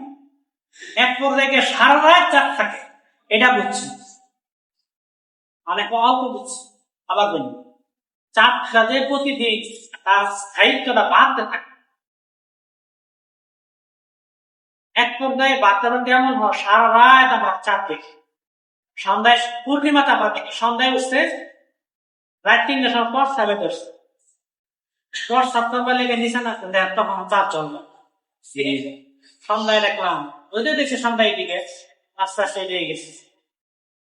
এক পর্যায়ে সারা রাত চাপ থাকে, এটা বুঝছে, মানে অল্প বুঝছে। আবার বলি, চাপটা যে প্রতিদিন তার স্থায়িত্বটা বাড়তে থাকে, এক পর্যায়ে বাচ্চারা কেমন হয়, সারা রাত আমরা চাপ দেখি, সন্ধ্যায় পূর্ণিমাটা আমরা দেখি, সন্ধ্যায় উঠছে রাত 3টার সময় টর্চ সাবে ধরছে, টর্চ সাপটা লেগে নিচে না, তখন চাপ চলবে, সন্ধ্যায় দেখলাম ওদের দেখছি সন্ধ্যায় দিকে আস্তে আস্তে এগিয়ে গেছে,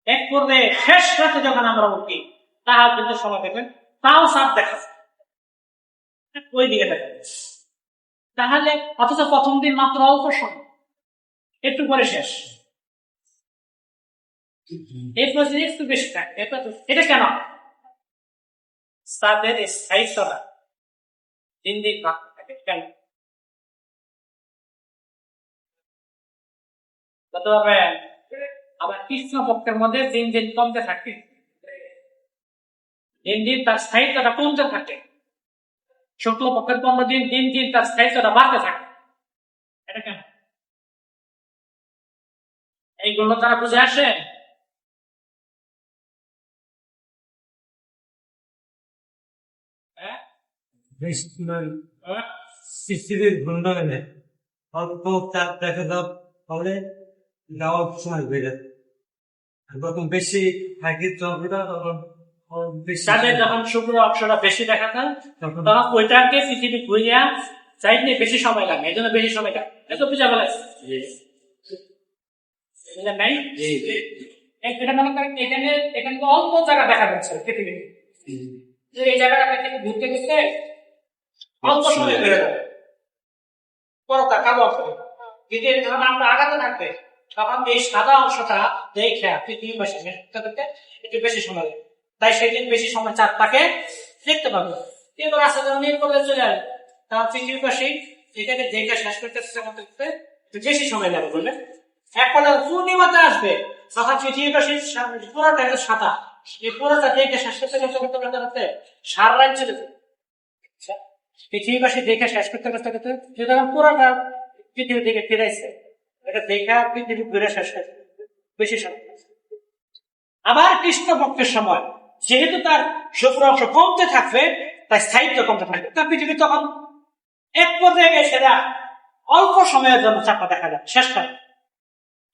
এক পর্যায়ে শেষ রাতে যখন আমরা উঠি তাহার কিন্তু সময় দেখবেন তাও চাঁদ দেখা যায়। ওই দিকে দেখা যাচ্ছে। তাহলে অথচ প্রথম দিন মাত্র অল্প সময়, একটু পরে শেষ, এরপর যদি একটু বেশি থাকে। এটা কেন? তাদের এই সাহিত্যটা দিন দিন বাড়তে থাকে। কেন? তবে আবার কৃষ্ণপক্ষের মধ্যে দিন দিন কমতে থাকে, দিন দিন তার স্থায়িত্বটা কমতে থাকে। শুক্লপক্ষের 15 দিন দিন দিন তার স্থায়িত্বটা বাড়তে থাকে। এটা কেন? এইগুলো তারা বুঝে আসে। হ্যাঁ? পৃথিবীর ঘূর্ণনে অল্প চাপ দেখা দাও ফলে যাওয়ার সময় বেড়ে যায়। যখন বেশি থাকে চক্রটা তখন বেশি তাদের যখন শুক্র অংশটা বেশি দেখা যায় তখন তখন ওইটাকে পৃথিবী ঘুরিয়া চাইতে বেশি সময় লাগে, এই জন্য বেশি সময় লাগে। এত বুঝা বলে নাই। এটা মনে করেন এখানে এখানে তো অল্প জায়গা দেখা যাচ্ছে পৃথিবী, যে এই জায়গাটা পৃথিবী ঘুরতে গেছে অল্প সময় ঘুরে যাবে, পরতা কালো অংশ। যদি যখন আমরা আগাতে থাকবে তখন এই সাদা অংশটা দেখে পৃথিবী পাশে একটু বেশি সময় লাগে, তাই সেই দিন বেশি সময় চাঁদটাকে দেখতে পাবে। এবার আসে যখন এই পর্যায়ে চলে আসবে তখন পৃথিবী পাশে এটাকে দেখে শেষ করতে চেষ্টা করতে করতে একটু বেশি সময় লাগবে বললে। এক পর্যায়ে পূর্ণিমাতে আসবে তখন পৃথিবী পাশে পুরোটা একটা সাদা, এই পুরোটা দেখে শেষ করতে করতে করতে করতে করতে সার লাইন চলে যাবে। পৃথিবী পাশে দেখে শেষ করতে করতে করতে যখন পুরোটা পৃথিবীর দিকে ফিরাইছে, এটা দেখা পৃথিবী ঘুরে শেষ হয়েছে বেশি সময়। আবার কৃষ্ণপক্ষের সময় যেহেতু তার শুক্র অংশ কমতে থাকবে তাই স্থায়িত্ব কমতে থাকবে, তার পৃথিবী তখন এক পর্যায়ে সেটা অল্প সময়ের জন্য চাপা দেখা যায়, শেষ করে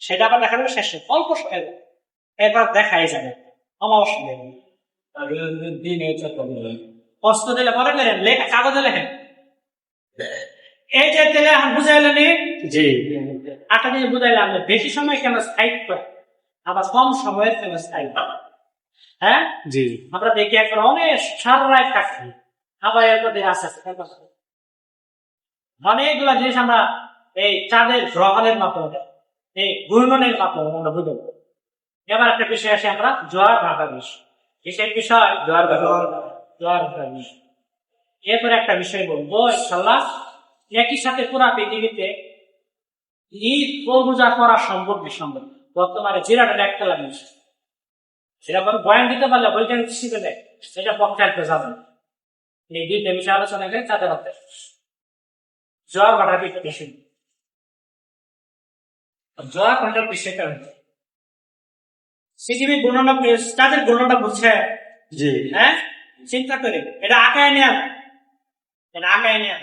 সেটা আবার দেখা যাবে শেষ অল্প সময়ের জন্য, এবার দেখাই যাবে অমাবস্যা দিনে অস্ত্র দিলে পরে লেখেন, লেখা কাগজে লেখেন। এই যে তেলে বুঝাইলেন জি আটা দিয়ে বুঝাইলাম যে বেশি সময় কেন স্থায়িত্ব আবার কম সময়ের কেন স্থায়িত্ব। হ্যাঁ, জি আমরা দেখি এখন অনেক সারাই থাকি, আবার এর মধ্যে আস্তে আস্তে অনেকগুলো জিনিস আমরা এই চাঁদের গ্রহণের মাধ্যমে, এই ঘূর্ণনের মাধ্যমে আমরা বুঝতে পারি। এবার একটা বিষয় আসে আমরা জোয়ার ভাটা বিষয়, কিসের বিষয়? জোয়ার ভাটা বিষয়। এরপরে একটা বিষয় বলবো ইনশাআল্লাহ, একই সাথে পুরা পৃথিবীতে ঈদ পূজা করা সম্ভব বিসম্ভব। বর্তমানে জিরাটা একটা লাগে, সেটা কোনো বয়ান দিতে পারলে বইটা শিখে দেয়, সেটা পক্ষে একটা যাবে। এই দুইটা বিষয় আলোচনা করে তাদের মধ্যে জোয়ার ভাটার বিষয়, জোয়ার ভাটার বিষয়টা পৃথিবীর গণনা, তাদের গণনা বুঝছে। জি হ্যাঁ, চিন্তা করে এটা আঁকায় নেওয়া, এটা আঁকায় নেওয়া